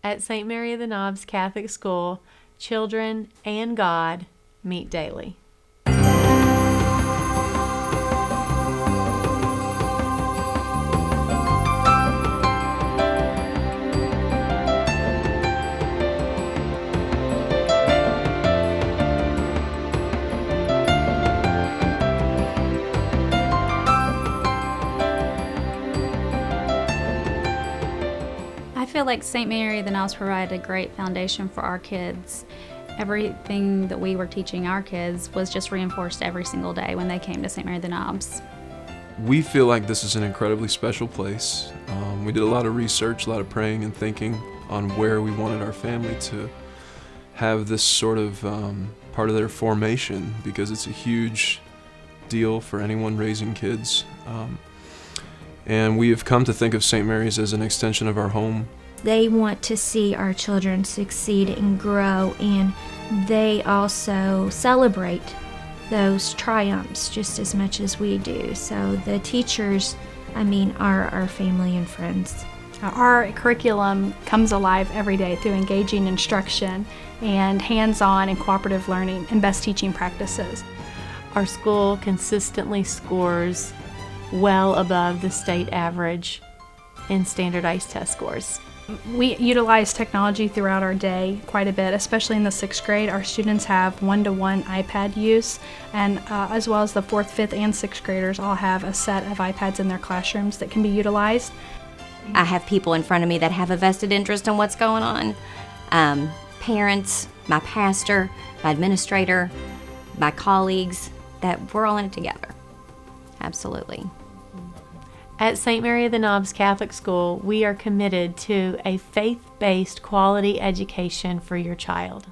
At St. Mary of the Knobs Catholic School, children and God meet daily. I feel like St. Mary of the Knobs provided a great foundation for our kids. Everything that we were teaching our kids was just reinforced every single day when they came to St. Mary of the Knobs. We feel like this is an incredibly special place. We did a lot of research, a lot of praying and thinking on where we wanted our family to have this sort of part of their formation, because it's a huge deal for anyone raising kids. And we have come to think of St. Mary's as an extension of our home. They want to see our children succeed and grow, and they also celebrate those triumphs just as much as we do. So the teachers, are our family and friends. Our curriculum comes alive every day through engaging instruction and hands-on and cooperative learning and best teaching practices. Our school consistently scores well above the state average in standardized test scores. We utilize technology throughout our day quite a bit, especially in the 6th grade. Our students have one-to-one iPad use, and as well as the 4th, 5th, and 6th graders all have a set of iPads in their classrooms that can be utilized. I have people in front of me that have a vested interest in what's going on. Parents, my pastor, my administrator, my colleagues, that we're all in it together. Absolutely. At St. Mary of the Knobs Catholic School, we are committed to a faith-based quality education for your child.